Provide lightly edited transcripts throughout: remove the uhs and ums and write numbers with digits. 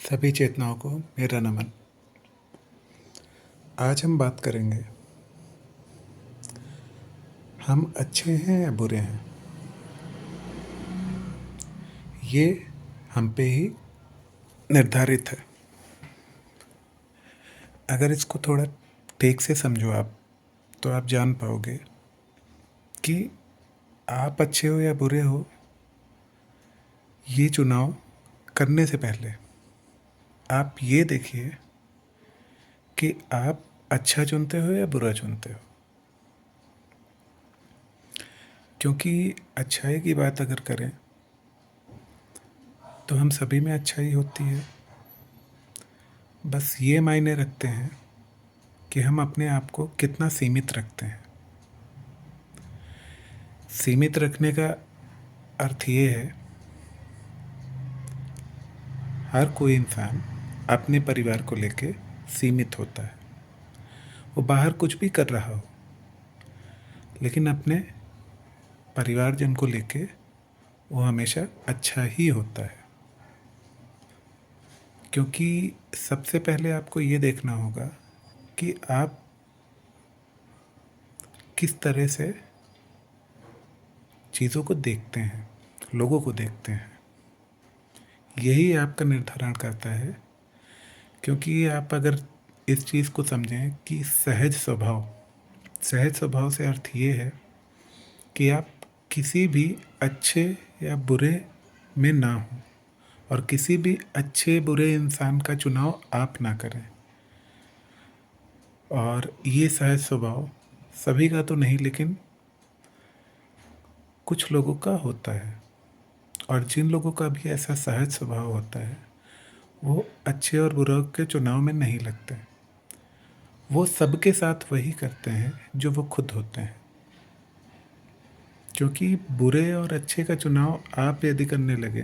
सभी चेतनाओं को मेरा नमन। आज हम बात करेंगे, हम अच्छे हैं या बुरे हैं। ये हम पे ही निर्धारित है। अगर इसको थोड़ा ठीक से समझो आप, तो आप जान पाओगे कि आप अच्छे हो या बुरे हो, ये चुनाव करने से पहले आप ये देखिए कि आप अच्छा चुनते हो या बुरा चुनते हो। क्योंकि अच्छाई की बात अगर करें तो हम सभी में अच्छाई होती है। बस ये मायने रखते हैं कि हम अपने आप को कितना सीमित रखते हैं। सीमित रखने का अर्थ ये है, हर कोई इंसान अपने परिवार को लेके सीमित होता है। वो बाहर कुछ भी कर रहा हो, लेकिन अपने परिवारजन को लेके वो हमेशा अच्छा ही होता है। क्योंकि सबसे पहले आपको ये देखना होगा कि आप किस तरह से चीज़ों को देखते हैं, लोगों को देखते हैं। यही आपका निर्धारण करता है। क्योंकि आप अगर इस चीज़ को समझें कि सहज स्वभाव से अर्थ ये है कि आप किसी भी अच्छे या बुरे में ना हो, और किसी भी अच्छे बुरे इंसान का चुनाव आप ना करें। और ये सहज स्वभाव सभी का तो नहीं, लेकिन कुछ लोगों का होता है। और जिन लोगों का भी ऐसा सहज स्वभाव होता है, वो अच्छे और बुरे के चुनाव में नहीं लगते। वो सबके साथ वही करते हैं जो वो खुद होते हैं। क्योंकि बुरे और अच्छे का चुनाव आप यदि करने लगे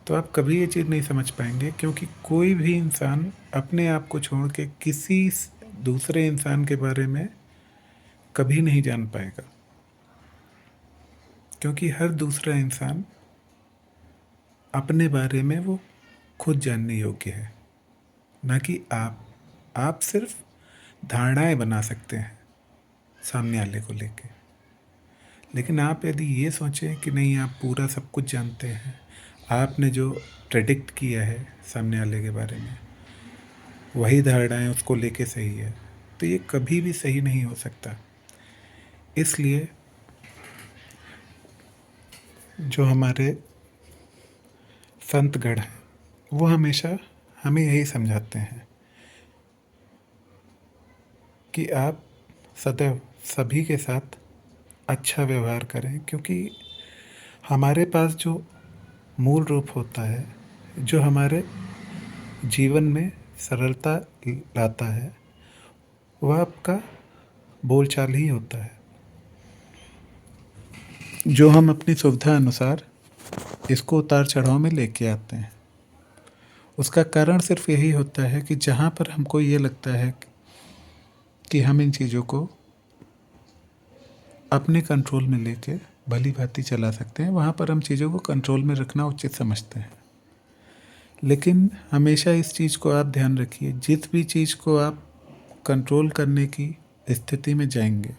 तो आप कभी ये चीज़ नहीं समझ पाएंगे। क्योंकि कोई भी इंसान अपने आप को छोड़ के किसी दूसरे इंसान के बारे में कभी नहीं जान पाएगा। क्योंकि हर दूसरा इंसान अपने बारे में वो खुद जानने योग्य है, ना कि आप सिर्फ धारणाएं बना सकते हैं सामने वाले को लेके। लेकिन आप यदि ये सोचें कि नहीं, आप पूरा सब कुछ जानते हैं, आपने जो प्रेडिक्ट किया है सामने वाले के बारे में, वही धारणाएं उसको लेके सही है, तो ये कभी भी सही नहीं हो सकता। इसलिए जो हमारे संतगण हैं, वो हमेशा हमें यही समझाते हैं कि आप सदैव सभी के साथ अच्छा व्यवहार करें। क्योंकि हमारे पास जो मूल रूप होता है, जो हमारे जीवन में सरलता लाता है, वह आपका बोलचाल ही होता है, जो हम अपनी सुविधा अनुसार इसको उतार चढ़ाव में लेके आते हैं। उसका कारण सिर्फ यही होता है कि जहाँ पर हमको ये लगता है कि हम इन चीज़ों को अपने कंट्रोल में लेके भली भांति चला सकते हैं, वहाँ पर हम चीज़ों को कंट्रोल में रखना उचित समझते हैं। लेकिन हमेशा इस चीज़ को आप ध्यान रखिए, जिस भी चीज़ को आप कंट्रोल करने की स्थिति में जाएंगे,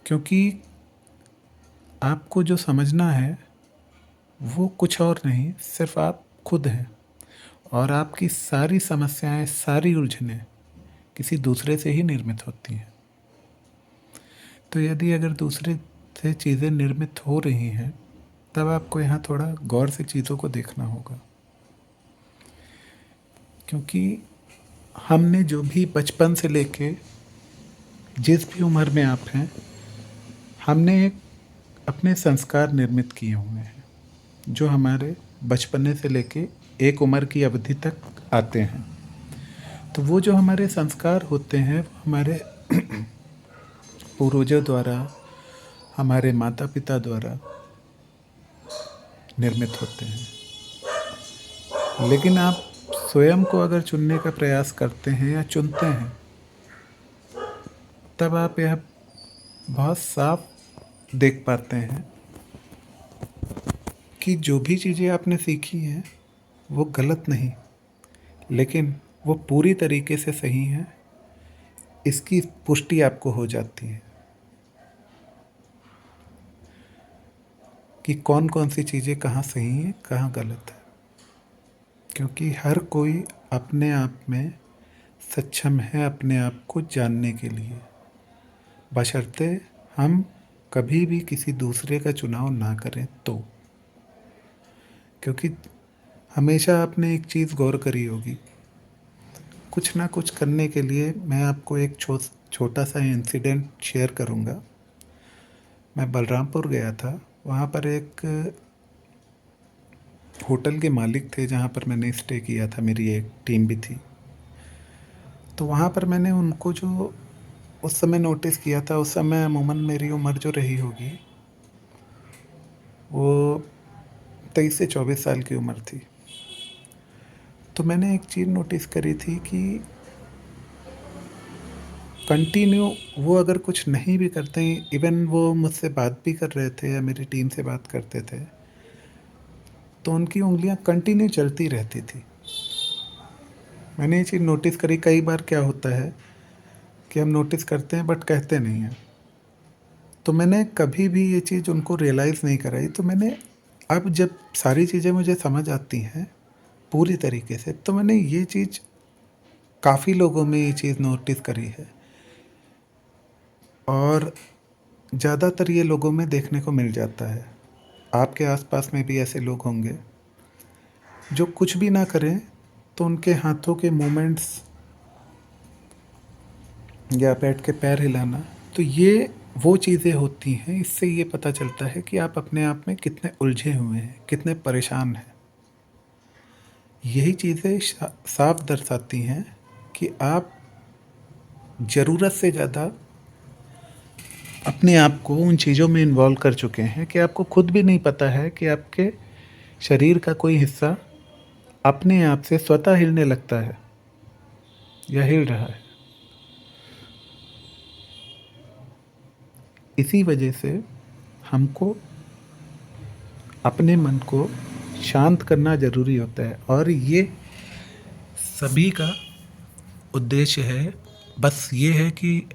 क्योंकि आपको जो समझना है वो कुछ और नहीं, सिर्फ आप खुद हैं। और आपकी सारी समस्याएं, सारी उलझनें किसी दूसरे से ही निर्मित होती हैं। तो यदि अगर दूसरे से चीज़ें निर्मित हो रही हैं, तब आपको यहाँ थोड़ा गौर से चीज़ों को देखना होगा। क्योंकि हमने जो भी बचपन से लेके जिस भी उम्र में आप हैं, हमने अपने संस्कार निर्मित किए हुए हैं, जो हमारे बचपने से लेके एक उम्र की अवधि तक आते हैं। तो वो जो हमारे संस्कार होते हैं, वो हमारे पूर्वजों द्वारा, हमारे माता पिता द्वारा निर्मित होते हैं। लेकिन आप स्वयं को अगर चुनने का प्रयास करते हैं या चुनते हैं, तब आप यह बहुत साफ देख पाते हैं कि जो भी चीज़ें आपने सीखी हैं, वो गलत नहीं, लेकिन वो पूरी तरीके से सही हैं, इसकी पुष्टि आपको हो जाती है कि कौन कौन सी चीज़ें कहाँ सही हैं, कहाँ गलत है। क्योंकि हर कोई अपने आप में सक्षम है अपने आप को जानने के लिए, बशर्ते हम कभी भी किसी दूसरे का चुनाव ना करें तो। क्योंकि हमेशा आपने एक चीज़ गौर करी होगी, कुछ ना कुछ करने के लिए। मैं आपको एक छोटा सा इंसिडेंट शेयर करूँगा। मैं बलरामपुर गया था, वहाँ पर एक होटल के मालिक थे जहाँ पर मैंने स्टे किया था, मेरी एक टीम भी थी। तो वहाँ पर मैंने उनको जो उस समय नोटिस किया था, उस समय अमूमन मेरी उम्र जो रही होगी वो 23 से 24 साल की उम्र थी। तो मैंने एक चीज़ नोटिस करी थी कि कंटिन्यू वो अगर कुछ नहीं भी करते हैं, इवन वो मुझसे बात भी कर रहे थे या मेरी टीम से बात करते थे, तो उनकी उंगलियां कंटिन्यू चलती रहती थी। मैंने ये चीज़ नोटिस करी। कई बार क्या होता है कि हम नोटिस करते हैं बट कहते नहीं हैं। तो मैंने कभी भी ये चीज़ उनको रियलाइज़ नहीं कराई। तो मैंने अब जब सारी चीज़ें मुझे समझ आती हैं पूरी तरीके से, तो मैंने ये चीज़ काफ़ी लोगों में ये चीज़ नोटिस करी है, और ज़्यादातर ये लोगों में देखने को मिल जाता है। आपके आसपास में भी ऐसे लोग होंगे जो कुछ भी ना करें तो उनके हाथों के मूवमेंट्स या बैठ के पैर हिलाना, तो ये वो चीज़ें होती हैं। इससे ये पता चलता है कि आप अपने आप में कितने उलझे हुए हैं, कितने परेशान हैं। यही चीज़ें साफ दर्शाती हैं कि आप ज़रूरत से ज़्यादा अपने आप को उन चीज़ों में इन्वॉल्व कर चुके हैं कि आपको खुद भी नहीं पता है कि आपके शरीर का कोई हिस्सा अपने आप से स्वतः हिलने लगता है या हिल रहा है। इसी वजह से हमको अपने मन को शांत करना ज़रूरी होता है, और ये सभी का उद्देश्य है। बस ये है कि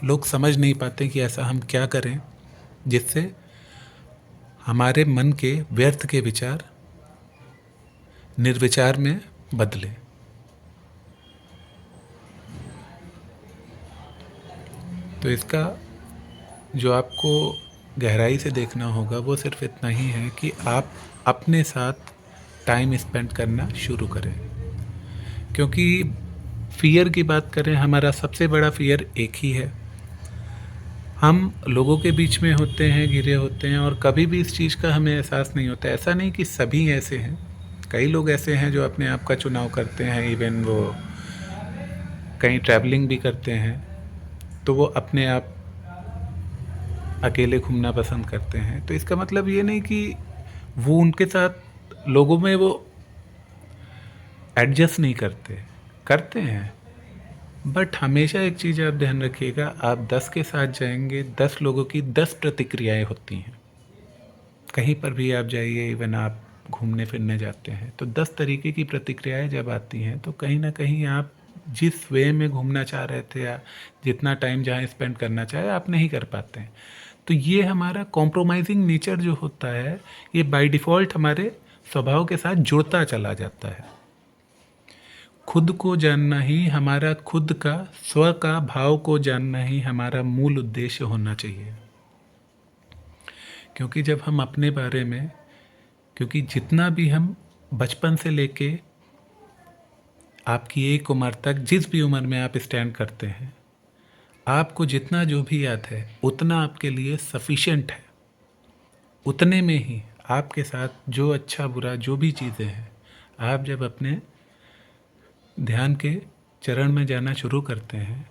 लोग समझ नहीं पाते कि ऐसा हम क्या करें जिससे हमारे मन के व्यर्थ के विचार निर्विचार में बदले। तो इसका जो आपको गहराई से देखना होगा वो सिर्फ इतना ही है कि आप अपने साथ टाइम स्पेंड करना शुरू करें। क्योंकि फ़ियर की बात करें, हमारा सबसे बड़ा फ़ियर एक ही है। हम लोगों के बीच में होते हैं, घिरे होते हैं, और कभी भी इस चीज़ का हमें एहसास नहीं होता। ऐसा नहीं कि सभी ऐसे हैं, कई लोग ऐसे हैं जो अपने आप का चुनाव करते हैं। इवन वो कहीं ट्रैवलिंग भी करते हैं तो वो अपने आप अकेले घूमना पसंद करते हैं। तो इसका मतलब ये नहीं कि वो उनके साथ लोगों में वो एडजस्ट नहीं करते, करते हैं। बट हमेशा एक चीज़ आप ध्यान रखिएगा, आप 10 के साथ जाएंगे, 10 लोगों की 10 प्रतिक्रियाएं होती हैं। कहीं पर भी आप जाइए, इवन आप घूमने फिरने जाते हैं तो 10 तरीके की प्रतिक्रियाएं जब आती हैं, तो कहीं ना कहीं आप जिस वे में घूमना चाह रहे थे या जितना टाइम जहाँ स्पेंड करना चाहे, आप नहीं कर पाते हैं। तो ये हमारा कॉम्प्रोमाइजिंग नेचर जो होता है, ये बाय डिफ़ॉल्ट हमारे स्वभाव के साथ जुड़ता चला जाता है। खुद को जानना ही हमारा, खुद का स्व का भाव को जानना ही हमारा मूल उद्देश्य होना चाहिए। क्योंकि जब हम अपने बारे में, क्योंकि जितना भी हम बचपन से लेके आपकी एक उम्र तक, जिस भी उम्र में आप स्टैंड करते हैं, आपको जितना जो भी याद है उतना आपके लिए सफिशेंट है। उतने में ही आपके साथ जो अच्छा बुरा जो भी चीज़ें हैं, आप जब अपने ध्यान के चरण में जाना शुरू करते हैं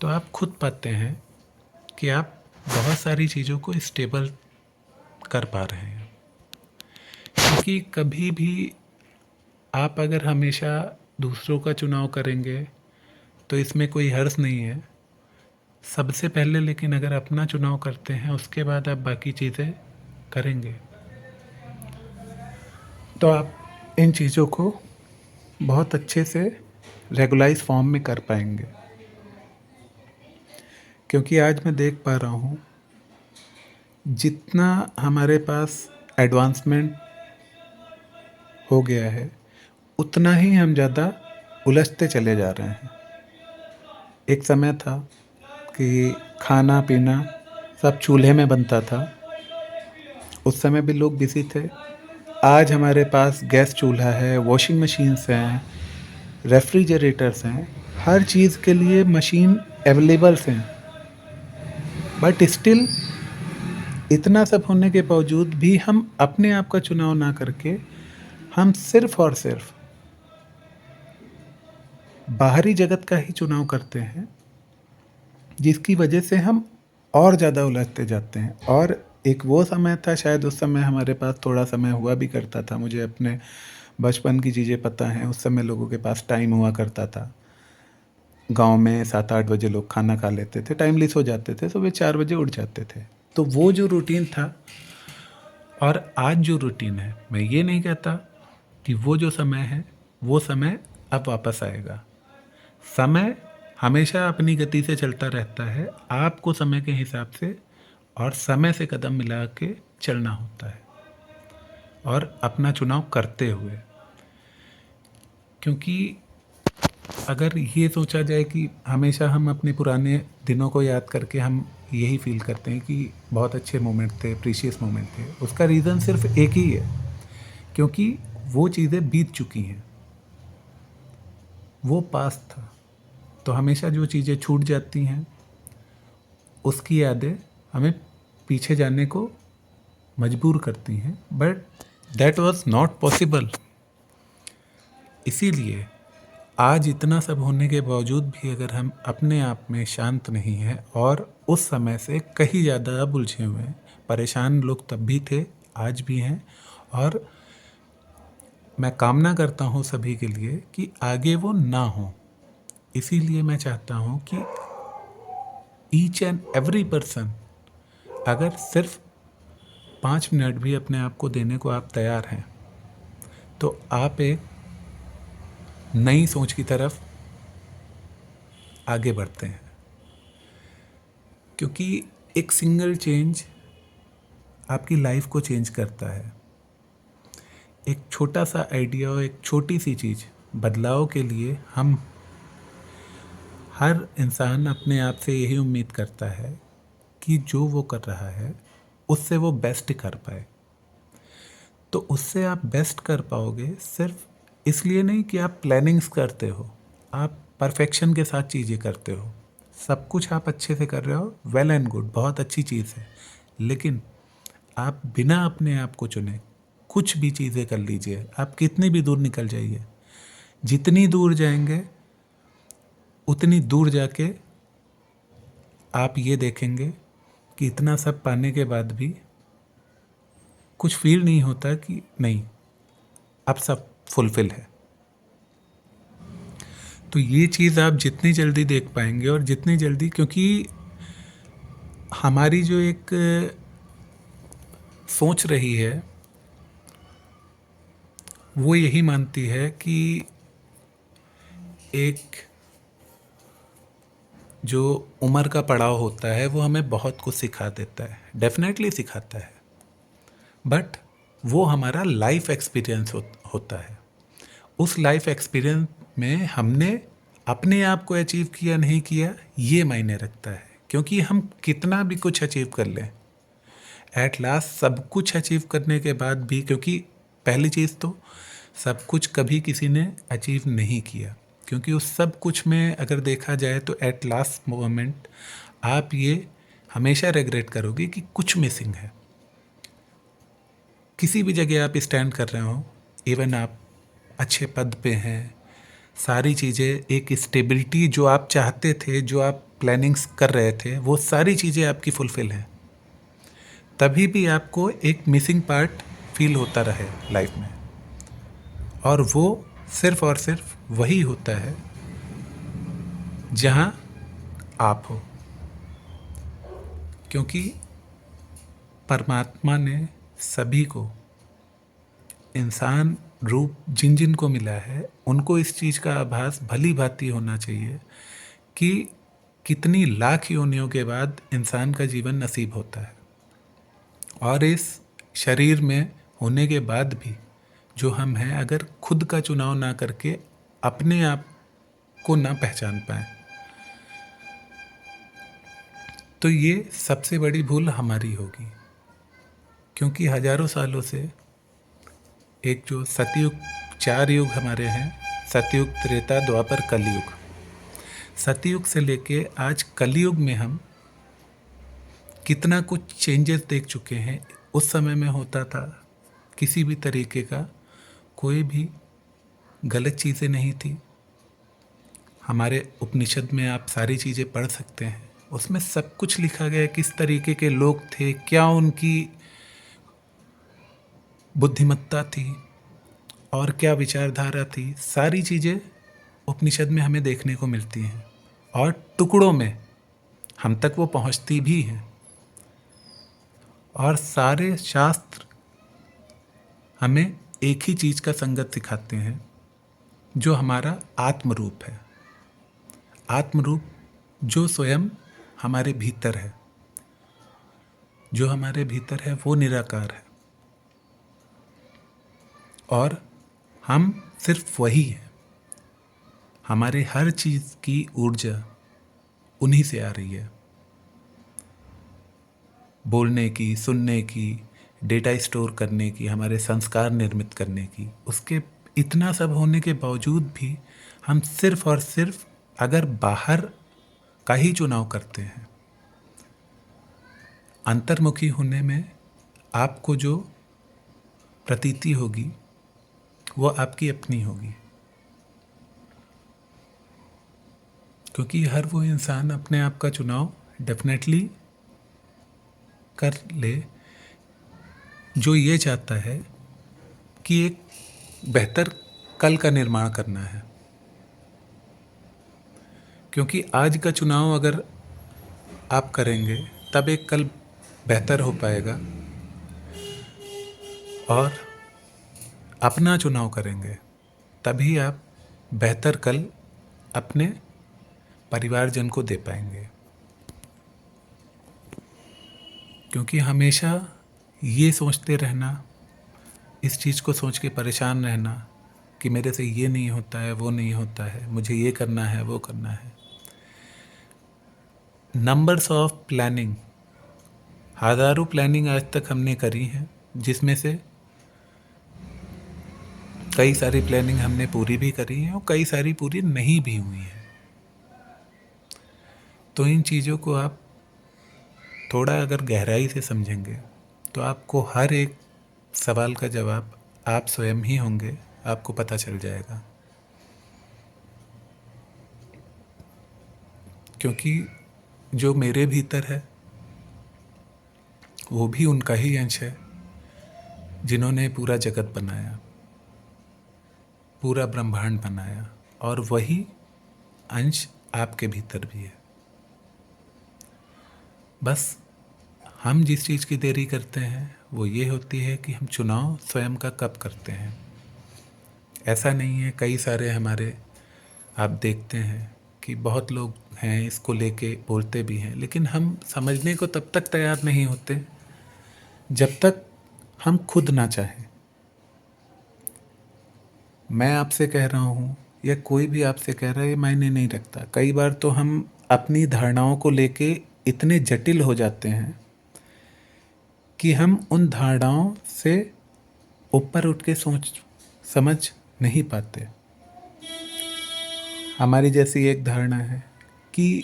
तो आप खुद पाते हैं कि आप बहुत सारी चीज़ों को स्टेबल कर पा रहे हैं। क्योंकि कभी भी आप अगर हमेशा दूसरों का चुनाव करेंगे तो इसमें कोई हर्ज नहीं है। सबसे पहले लेकिन अगर अपना चुनाव करते हैं, उसके बाद आप बाकी चीज़ें करेंगे। तो आप इन चीज़ों को बहुत अच्छे से रेगुलाइज फॉर्म में कर पाएंगे। क्योंकि आज मैं देख पा रहा हूँ जितना हमारे पास एडवांसमेंट हो गया है उतना ही हम ज़्यादा उलझते चले जा रहे हैं। एक समय था कि खाना पीना सब चूल्हे में बनता था, उस समय भी लोग बिजी थे। आज हमारे पास गैस चूल्हा है, वॉशिंग मशीन्स हैं, रेफ्रिजरेटर्स हैं, हर चीज़ के लिए मशीन अवेलेबल्स हैं। बट स्टिल इतना सब होने के बावजूद भी हम अपने आप का चुनाव ना करके हम सिर्फ और सिर्फ बाहरी जगत का ही चुनाव करते हैं, जिसकी वजह से हम और ज़्यादा उलझते जाते हैं। और एक वो समय था, शायद उस समय हमारे पास थोड़ा समय हुआ भी करता था। मुझे अपने बचपन की चीज़ें पता हैं, उस समय लोगों के पास टाइम हुआ करता था। गांव में 7-8 बजे लोग खाना खा लेते थे, टाइमली सो जाते थे, सुबह 4 बजे उठ जाते थे। तो वो जो रूटीन था और आज जो रूटीन है, मैं ये नहीं कहता कि वो जो समय है वो समय अब वापस आएगा। समय हमेशा अपनी गति से चलता रहता है, आपको समय के हिसाब से और समय से कदम मिला के चलना होता है और अपना चुनाव करते हुए। क्योंकि अगर ये सोचा जाए कि हमेशा हम अपने पुराने दिनों को याद करके हम यही फील करते हैं कि बहुत अच्छे मोमेंट थे, प्रीशियस मोमेंट थे, उसका रीज़न सिर्फ एक ही है, क्योंकि वो चीज़ें बीत चुकी हैं, वो पास्ट था। तो हमेशा जो चीज़ें छूट जाती हैं उसकी यादें हमें पीछे जाने को मजबूर करती हैं, but that was not possible. इसीलिए आज इतना सब होने के बावजूद भी अगर हम अपने आप में शांत नहीं हैं और उस समय से कहीं ज़्यादा अब उलझे हुए हैं, परेशान लोग तब भी थे, आज भी हैं। और मैं कामना करता हूँ सभी के लिए कि आगे वो ना हो। इसीलिए मैं चाहता हूँ कि ईच एंड एवरी पर्सन, अगर सिर्फ 5 मिनट भी अपने आप को देने को आप तैयार हैं, तो आप एक नई सोच की तरफ आगे बढ़ते हैं। क्योंकि एक सिंगल चेंज आपकी लाइफ को चेंज करता है। एक छोटा सा आइडिया और एक छोटी सी चीज़ बदलाव के लिए हम हर इंसान अपने आप से यही उम्मीद करता है कि जो वो कर रहा है उससे वो बेस्ट कर पाए। तो उससे आप बेस्ट कर पाओगे सिर्फ इसलिए नहीं कि आप प्लानिंग्स करते हो, आप परफेक्शन के साथ चीज़ें करते हो, सब कुछ आप अच्छे से कर रहे हो, वेल एंड गुड, बहुत अच्छी चीज़ है। लेकिन आप बिना अपने आप को चुने कुछ भी चीज़ें कर लीजिए, आप कितनी भी दूर निकल जाइए, जितनी दूर जाएंगे उतनी दूर जाके आप ये देखेंगे कि इतना सब पाने के बाद भी कुछ फील नहीं होता कि नहीं अब सब फुलफिल है। तो ये चीज़ आप जितनी जल्दी देख पाएंगे और जितनी जल्दी, क्योंकि हमारी जो एक सोच रही है वो यही मानती है कि एक जो उम्र का पड़ाव होता है वो हमें बहुत कुछ सिखा देता है, डेफिनेटली सिखाता है, बट वो हमारा लाइफ एक्सपीरियंस होता है। उस लाइफ एक्सपीरियंस में हमने अपने आप को अचीव किया नहीं किया ये मायने रखता है। क्योंकि हम कितना भी कुछ अचीव कर लें, एट लास्ट सब कुछ अचीव करने के बाद भी, क्योंकि पहली चीज़ तो सब कुछ कभी किसी ने अचीव नहीं किया, क्योंकि उस सब कुछ में अगर देखा जाए तो एट लास्ट मोमेंट आप ये हमेशा रिग्रेट करोगे कि कुछ मिसिंग है। किसी भी जगह आप स्टैंड कर रहे हो, इवन आप अच्छे पद पे हैं, सारी चीज़ें, एक स्टेबिलिटी जो आप चाहते थे, जो आप प्लानिंग्स कर रहे थे, वो सारी चीज़ें आपकी फुलफ़िल हैं, तभी भी आपको एक मिसिंग पार्ट फील होता रहे लाइफ में। और वो सिर्फ और सिर्फ वही होता है जहाँ आप हो। क्योंकि परमात्मा ने सभी को इंसान रूप जिन जिन को मिला है उनको इस चीज़ का आभास भली भांति होना चाहिए कि कितनी लाख योनियों के बाद इंसान का जीवन नसीब होता है, और इस शरीर में होने के बाद भी जो हम हैं, अगर खुद का चुनाव ना करके अपने आप को ना पहचान पाए, तो ये सबसे बड़ी भूल हमारी होगी। क्योंकि हजारों सालों से एक जो सतयुग, 4 युग हमारे हैं, सतयुग, त्रेता, द्वापर, कलयुग। सतयुग से लेके आज कलयुग में हम कितना कुछ चेंजेस देख चुके हैं। उस समय में होता था किसी भी तरीके का कोई भी गलत चीज़ें नहीं थी। हमारे उपनिषद में आप सारी चीज़ें पढ़ सकते हैं, उसमें सब कुछ लिखा गया है, किस तरीके के लोग थे, क्या उनकी बुद्धिमत्ता थी और क्या विचारधारा थी। सारी चीज़ें उपनिषद में हमें देखने को मिलती हैं, और टुकड़ों में हम तक वो पहुंचती भी हैं। और सारे शास्त्र हमें एक ही चीज़ का संगत सिखाते हैं, जो हमारा आत्मरूप है। आत्मरूप जो स्वयं हमारे भीतर है, जो हमारे भीतर है वो निराकार है, और हम सिर्फ वही हैं। हमारे हर चीज़ की ऊर्जा उन्हीं से आ रही है, बोलने की, सुनने की, डेटा स्टोर करने की, हमारे संस्कार निर्मित करने की। उसके इतना सब होने के बावजूद भी हम सिर्फ और सिर्फ अगर बाहर का ही चुनाव करते हैं, अंतर्मुखी होने में आपको जो प्रतीति होगी वो आपकी अपनी होगी। क्योंकि हर वो इंसान अपने आप का चुनाव डेफिनेटली कर ले जो ये चाहता है कि एक बेहतर कल का निर्माण करना है। क्योंकि आज का चुनाव अगर आप करेंगे तब एक कल बेहतर हो पाएगा, और अपना चुनाव करेंगे तभी आप बेहतर कल अपने परिवारजन को दे पाएंगे। क्योंकि हमेशा ये सोचते रहना, इस चीज़ को सोच के परेशान रहना कि मेरे से ये नहीं होता है, वो नहीं होता है, मुझे ये करना है, वो करना है। नंबर्स ऑफ प्लानिंग, हज़ारों प्लानिंग आज तक हमने करी हैं, जिसमें से कई सारी प्लानिंग हमने पूरी भी करी हैं और कई सारी पूरी नहीं भी हुई हैं। तो इन चीज़ों को आप थोड़ा अगर गहराई से समझेंगे तो आपको हर एक सवाल का जवाब आप स्वयं ही होंगे, आपको पता चल जाएगा। क्योंकि जो मेरे भीतर है वो भी उनका ही अंश है जिन्होंने पूरा जगत बनाया, पूरा ब्रह्मांड बनाया, और वही अंश आपके भीतर भी है। बस हम जिस चीज़ की देरी करते हैं वो ये होती है कि हम चुनाव स्वयं का कब करते हैं। ऐसा नहीं है, कई सारे हमारे आप देखते हैं कि बहुत लोग हैं इसको लेके बोलते भी हैं, लेकिन हम समझने को तब तक तैयार नहीं होते जब तक हम खुद ना चाहें। मैं आपसे कह रहा हूँ या कोई भी आपसे कह रहा है, ये मायने नहीं रखता। कई बार तो हम अपनी धारणाओं को लेके इतने जटिल हो जाते हैं कि हम उन धारणाओं से ऊपर उठ के सोच समझ नहीं पाते। हमारी जैसी एक धारणा है कि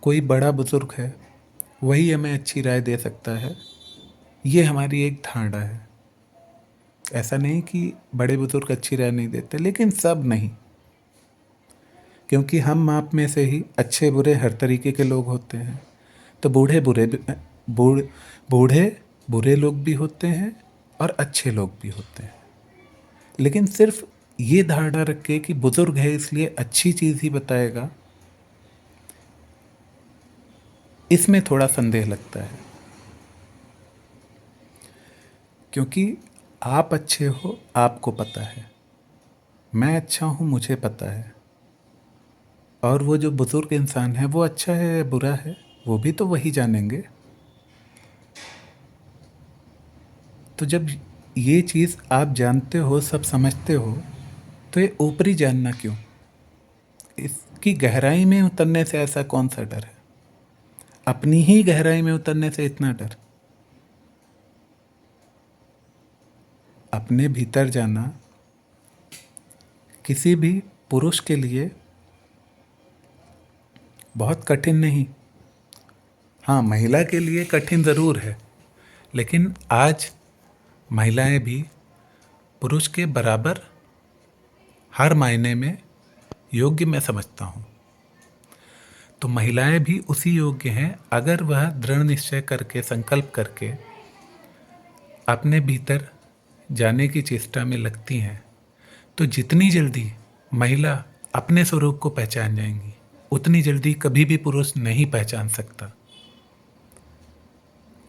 कोई बड़ा बुजुर्ग है, वही हमें अच्छी राय दे सकता है। ये हमारी एक धारणा है। ऐसा नहीं कि बड़े बुजुर्ग अच्छी राय नहीं देते, लेकिन सब नहीं। क्योंकि हम आप में से ही अच्छे बुरे हर तरीके के लोग होते हैं। तो बूढ़े बुरे लोग भी होते हैं और अच्छे लोग भी होते हैं। लेकिन सिर्फ ये धारणा रखे कि बुजुर्ग है इसलिए अच्छी चीज़ ही बताएगा, इसमें थोड़ा संदेह लगता है। क्योंकि आप अच्छे हो, आपको पता है। मैं अच्छा हूँ, मुझे पता है। और वो जो बुजुर्ग इंसान है वो अच्छा है या बुरा है, वो भी तो वही जानेंगे। तो जब ये चीज़ आप जानते हो, सब समझते हो, तो ये ऊपरी जानना क्यों? इसकी गहराई में उतरने से ऐसा कौन सा डर है? अपनी ही गहराई में उतरने से इतना डर। अपने भीतर जाना किसी भी पुरुष के लिए बहुत कठिन नहीं। हाँ, महिला के लिए कठिन ज़रूर है, लेकिन आज महिलाएं भी पुरुष के बराबर हर मायने में योग्य मैं समझता हूँ। तो महिलाएं भी उसी योग्य हैं अगर वह दृढ़ निश्चय करके, संकल्प करके अपने भीतर जाने की चेष्टा में लगती हैं। तो जितनी जल्दी महिला अपने स्वरूप को पहचान जाएंगी, उतनी जल्दी कभी भी पुरुष नहीं पहचान सकता।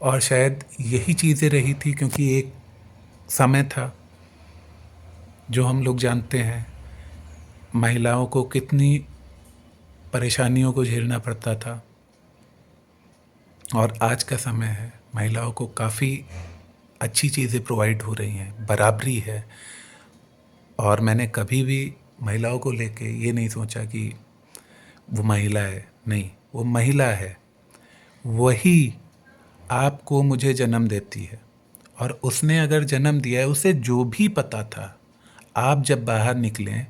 और शायद यही चीज़ें रही थी, क्योंकि एक समय था जो हम लोग जानते हैं महिलाओं को कितनी परेशानियों को झेलना पड़ता था। और आज का समय है, महिलाओं को काफ़ी अच्छी चीज़ें प्रोवाइड हो रही हैं, बराबरी है। और मैंने कभी भी महिलाओं को लेके ये नहीं सोचा कि वो महिला है, नहीं, वो महिला है। वही आपको मुझे जन्म देती है, और उसने अगर जन्म दिया है, उसे जो भी पता था, आप जब बाहर निकलें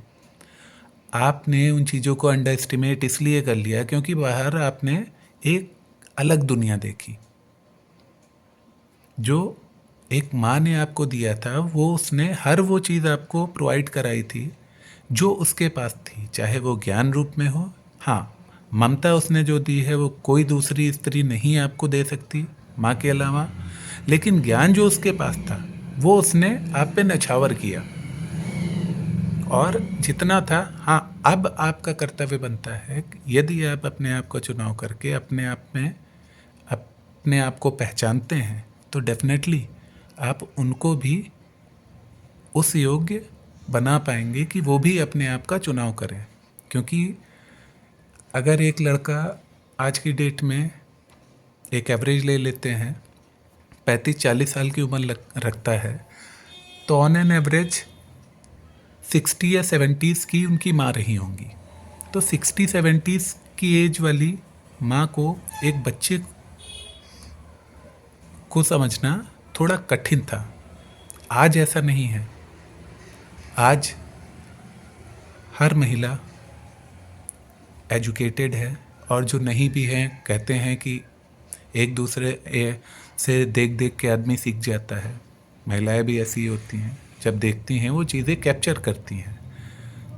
आपने उन चीज़ों को अंडर एस्टिमेट इसलिए कर लिया क्योंकि बाहर आपने एक अलग दुनिया देखी। जो एक माँ ने आपको दिया था, वो उसने हर वो चीज़ आपको प्रोवाइड कराई थी जो उसके पास थी, चाहे वो ज्ञान रूप में हो। हाँ, ममता उसने जो दी है वो कोई दूसरी स्त्री नहीं आपको दे सकती माँ के अलावा। लेकिन ज्ञान जो उसके पास था वो उसने आप पे नछावर किया, और जितना था। हाँ, अब आपका कर्तव्य बनता है कि यदि आप अपने आप का चुनाव करके अपने आप को पहचानते हैं, तो डेफिनेटली आप उनको भी उस योग्य बना पाएंगे कि वो भी अपने आप का चुनाव करें। क्योंकि अगर एक लड़का आज की डेट में एक एवरेज ले लेते हैं, 35-40 साल की उम्र रखता है, तो ऑन एन एवरेज 60 या 70s की उनकी माँ रही होंगी। तो 60-70s की एज वाली माँ को एक बच्चे को समझना थोड़ा कठिन था। आज ऐसा नहीं है। आज हर महिला एजुकेटेड है, और जो नहीं भी हैं कहते हैं कि एक दूसरे से देख देख के आदमी सीख जाता है। महिलाएं भी ऐसी होती हैं, जब देखती हैं वो चीज़ें कैप्चर करती हैं।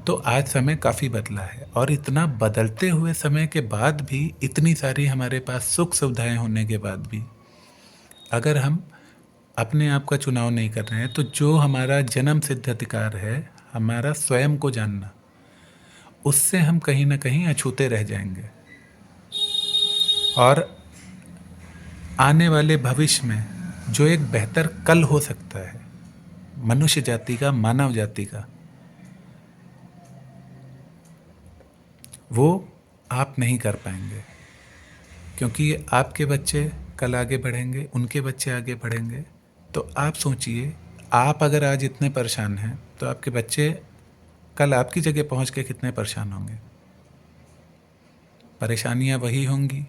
तो आज समय काफ़ी बदला है, और इतना बदलते हुए समय के बाद भी, इतनी सारी हमारे पास सुख सुविधाएं होने के बाद भी, अगर हम अपने आप का चुनाव नहीं कर रहे हैं, तो जो हमारा जन्म सिद्ध अधिकार है, हमारा स्वयं को जानना, उससे हम कहीं ना कहीं अछूते रह जाएंगे। और आने वाले भविष्य में जो एक बेहतर कल हो सकता है मनुष्य जाति का, मानव जाति का, वो आप नहीं कर पाएंगे। क्योंकि आपके बच्चे कल आगे बढ़ेंगे, उनके बच्चे आगे बढ़ेंगे। तो आप सोचिए, आप अगर आज इतने परेशान हैं, तो आपके बच्चे कल आपकी जगह पहुंच के कितने परेशान होंगे। परेशानियां वही होंगी।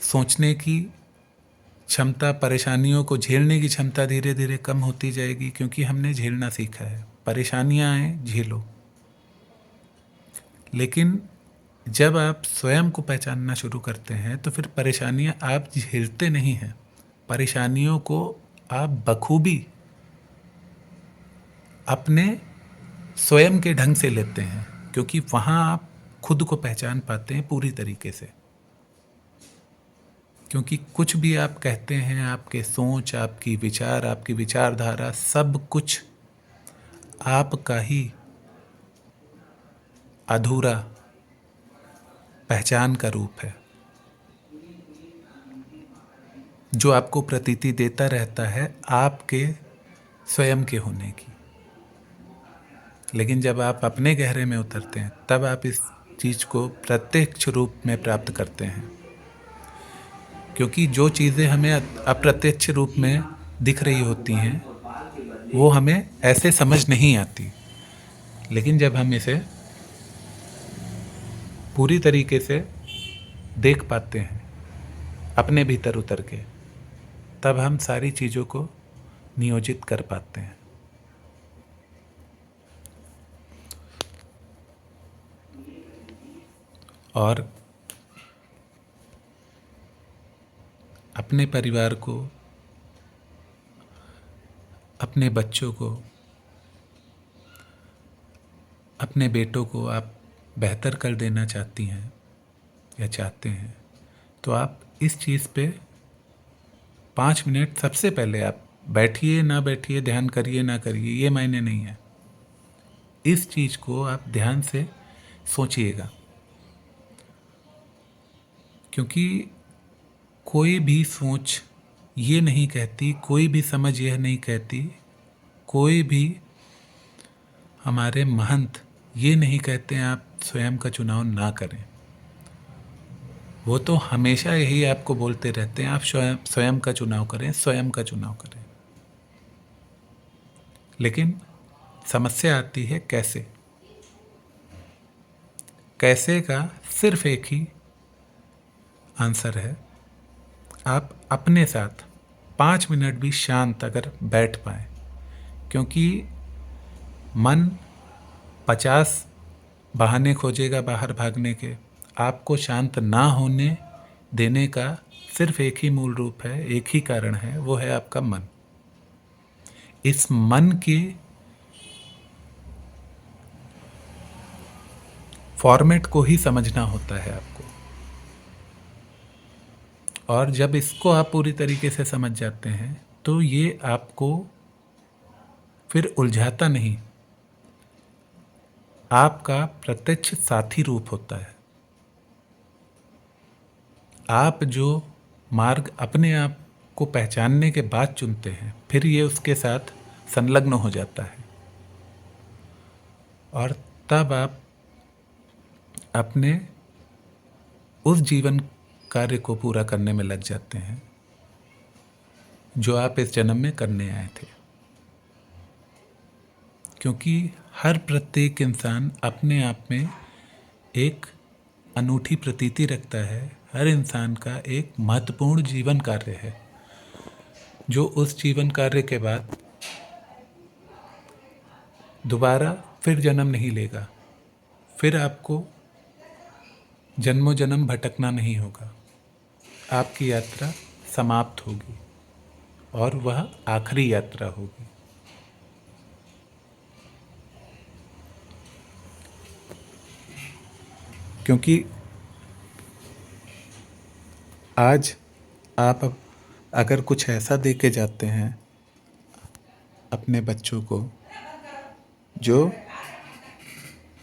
सोचने की क्षमता, परेशानियों को झेलने की क्षमता धीरे धीरे कम होती जाएगी, क्योंकि हमने झेलना सीखा है। परेशानियां आए, झेलो। लेकिन जब आप स्वयं को पहचानना शुरू करते हैं, तो फिर परेशानियां आप झेलते नहीं हैं, परेशानियों को आप बखूबी अपने स्वयं के ढंग से लेते हैं, क्योंकि वहाँ आप खुद को पहचान पाते हैं पूरी तरीके से। क्योंकि कुछ भी आप कहते हैं, आपके सोच, आपकी विचार, आपकी विचारधारा, सब कुछ आपका ही अधूरा पहचान का रूप है, जो आपको प्रतीति देता रहता है आपके स्वयं के होने की। लेकिन जब आप अपने गहरे में उतरते हैं तब आप इस चीज़ को प्रत्यक्ष रूप में प्राप्त करते हैं। क्योंकि जो चीज़ें हमें अप्रत्यक्ष रूप में दिख रही होती हैं वो हमें ऐसे समझ नहीं आती। लेकिन जब हम इसे पूरी तरीके से देख पाते हैं अपने भीतर उतर के, तब हम सारी चीज़ों को नियोजित कर पाते हैं। और अपने परिवार को, अपने बच्चों को, अपने बेटों को आप बेहतर कर देना चाहती हैं या चाहते हैं, तो आप इस चीज़ पे 5 मिनट सबसे पहले आप बैठिए ना बैठिए, ध्यान करिए ना करिए, ये मायने नहीं है। इस चीज़ को आप ध्यान से सोचिएगा। क्योंकि कोई भी सोच ये नहीं कहती, कोई भी समझ यह नहीं कहती, कोई भी हमारे महंत ये नहीं कहते हैं आप स्वयं का चुनाव ना करें। वो तो हमेशा यही आपको बोलते रहते हैं आप स्वयं का चुनाव करें, स्वयं का चुनाव करें। लेकिन समस्या आती है कैसे। कैसे का सिर्फ एक ही आंसर है, आप अपने साथ 5 मिनट भी शांत अगर बैठ पाए। क्योंकि मन 50 बहाने खोजेगा बाहर भागने के, आपको शांत ना होने देने का सिर्फ एक ही मूल रूप है, एक ही कारण है, वो है आपका मन। इस मन के फॉर्मेट को ही समझना होता है आपको। और जब इसको आप पूरी तरीके से समझ जाते हैं तो ये आपको फिर उलझाता नहीं, आपका प्रत्यक्ष साथी रूप होता है। आप जो मार्ग अपने आप को पहचानने के बाद चुनते हैं, फिर ये उसके साथ संलग्न हो जाता है। और तब आप अपने उस जीवन कार्य को पूरा करने में लग जाते हैं जो आप इस जन्म में करने आए थे। क्योंकि हर प्रत्येक इंसान अपने आप में एक अनूठी प्रतीति रखता है। हर इंसान का एक महत्वपूर्ण जीवन कार्य है जो उस जीवन कार्य के बाद दोबारा फिर जन्म नहीं लेगा। फिर आपको जन्मों जन्म भटकना नहीं होगा। आपकी यात्रा समाप्त होगी और वह आखिरी यात्रा होगी। क्योंकि आज आप अगर कुछ ऐसा दे के जाते हैं अपने बच्चों को जो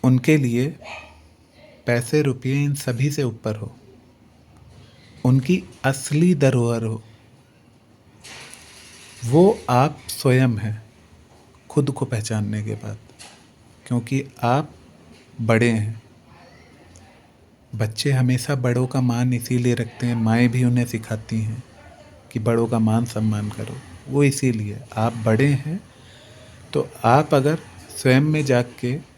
उनके लिए पैसे रुपये इन सभी से ऊपर हो, उनकी असली धरोहर हो, वो आप स्वयं हैं खुद को पहचानने के बाद। क्योंकि आप बड़े हैं। बच्चे हमेशा बड़ों का मान इसीलिए रखते हैं, माएँ भी उन्हें सिखाती हैं कि बड़ों का मान सम्मान करो। वो इसीलिए आप बड़े हैं। तो आप अगर स्वयं में जाग के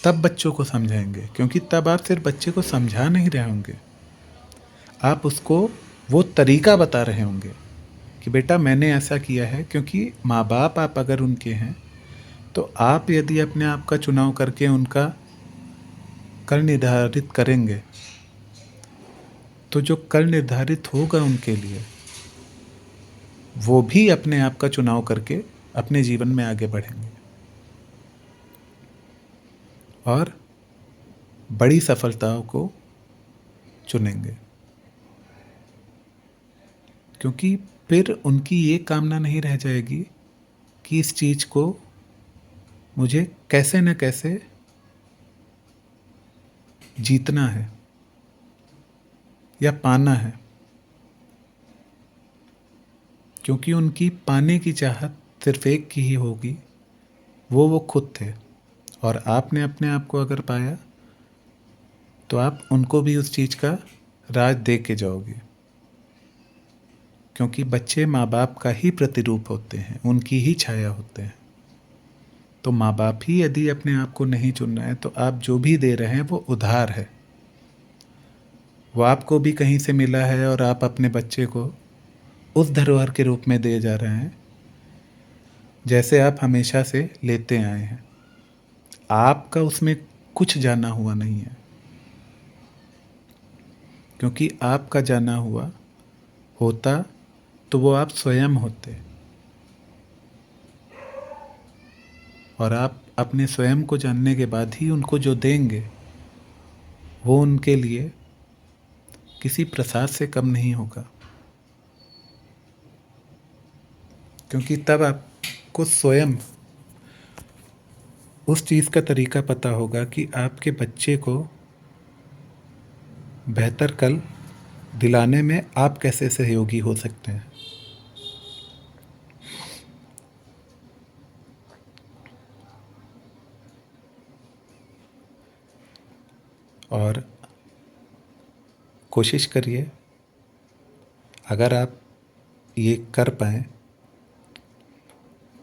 तब बच्चों को समझाएंगे, क्योंकि तब आप सिर्फ बच्चे को समझा नहीं रहे होंगे, आप उसको वो तरीका बता रहे होंगे कि बेटा मैंने ऐसा किया है। क्योंकि माँ बाप आप अगर उनके हैं तो आप यदि अपने आप का चुनाव करके उनका कल निर्धारित करेंगे तो जो कल निर्धारित होगा उनके लिए, वो भी अपने आप का चुनाव करके अपने जीवन में आगे बढ़ेंगे और बड़ी सफलताओं को चुनेंगे। क्योंकि फिर उनकी ये कामना नहीं रह जाएगी कि इस चीज़ को मुझे कैसे न कैसे जीतना है या पाना है। क्योंकि उनकी पाने की चाहत सिर्फ एक की ही होगी, वो खुद थे। और आपने अपने आप को अगर पाया तो आप उनको भी उस चीज़ का राज दे के जाओगे, क्योंकि बच्चे माँ बाप का ही प्रतिरूप होते हैं, उनकी ही छाया होते हैं। तो माँ बाप ही यदि अपने आप को नहीं चुन रहे हैं तो आप जो भी दे रहे हैं वो उधार है। वो आपको भी कहीं से मिला है और आप अपने बच्चे को उस धरोहर के रूप में दे जा रहे हैं जैसे आप हमेशा से लेते आए हैं। आपका उसमें कुछ जाना हुआ नहीं है, क्योंकि आपका जाना हुआ होता तो वो आप स्वयं होते, और आप अपने स्वयं को जानने के बाद ही उनको जो देंगे वो उनके लिए किसी प्रसाद से कम नहीं होगा। क्योंकि तब आपको स्वयं उस चीज़ का तरीका पता होगा कि आपके बच्चे को बेहतर कल दिलाने में आप कैसे सहयोगी हो सकते हैं। और कोशिश करिए, अगर आप ये कर पाएँ,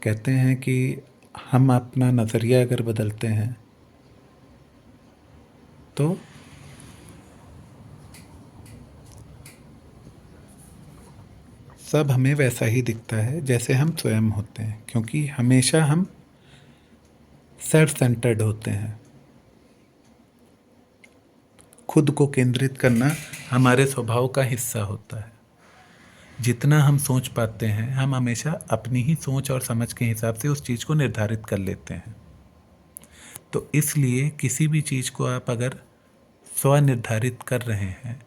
कहते हैं कि हम अपना नज़रिया अगर बदलते हैं तो सब हमें वैसा ही दिखता है जैसे हम स्वयं होते हैं, क्योंकि हमेशा हम सेल्फ सेंटर्ड होते हैं। खुद को केंद्रित करना हमारे स्वभाव का हिस्सा होता है। जितना हम सोच पाते हैं, हम हमेशा अपनी ही सोच और समझ के हिसाब से उस चीज़ को निर्धारित कर लेते हैं। तो इसलिए किसी भी चीज़ को आप अगर स्वनिर्धारित कर रहे हैं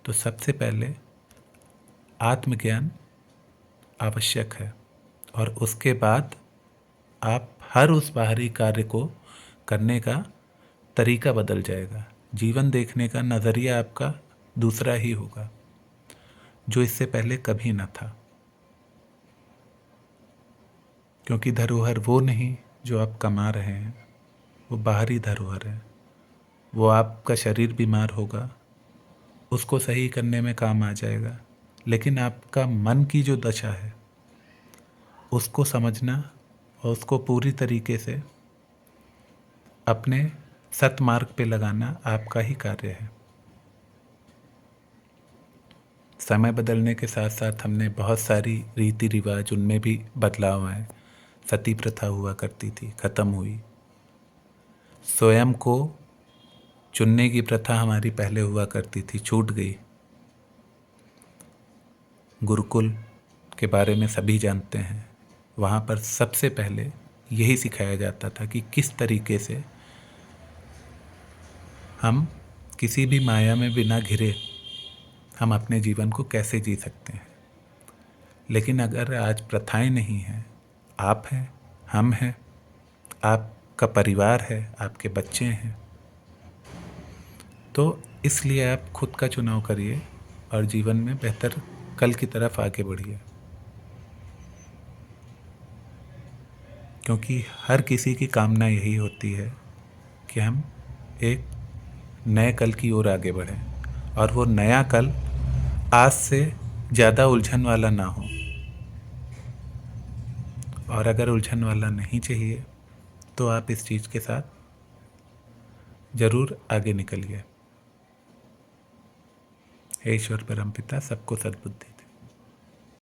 तो सबसे पहले आत्मज्ञान आवश्यक है, और उसके बाद आप हर उस बाहरी कार्य को करने का तरीका बदल जाएगा। जीवन देखने का नज़रिया आपका दूसरा ही होगा, जो इससे पहले कभी ना था। क्योंकि धरोहर वो नहीं जो आप कमा रहे हैं, वो बाहरी धरोहर है। वो आपका शरीर बीमार होगा, उसको सही करने में काम आ जाएगा, लेकिन आपका मन की जो दशा है उसको समझना और उसको पूरी तरीके से अपने सतमार्ग पे लगाना आपका ही कार्य है। समय बदलने के साथ साथ हमने बहुत सारी रीति रिवाज, उनमें भी बदलाव आए। सती प्रथा हुआ करती थी, खत्म हुई। स्वयं को चुनने की प्रथा हमारी पहले हुआ करती थी, छूट गई। गुरुकुल के बारे में सभी जानते हैं। वहाँ पर सबसे पहले यही सिखाया जाता था कि किस तरीके से हम किसी भी माया में बिना घिरे हम अपने जीवन को कैसे जी सकते हैं। लेकिन अगर आज प्रथाएं नहीं हैं, आप हैं, हम हैं, आपका परिवार है, आपके बच्चे हैं, तो इसलिए आप खुद का चुनाव करिए और जीवन में बेहतर कल की तरफ आगे बढ़िए। क्योंकि हर किसी की कामना यही होती है कि हम एक नए कल की ओर आगे बढ़ें, और वो नया कल आज से ज़्यादा उलझन वाला ना हो। और अगर उलझन वाला नहीं चाहिए तो आप इस चीज़ के साथ ज़रूर आगे निकलिए। हे ईश्वर परमपिता सबको सद्बुद्धि।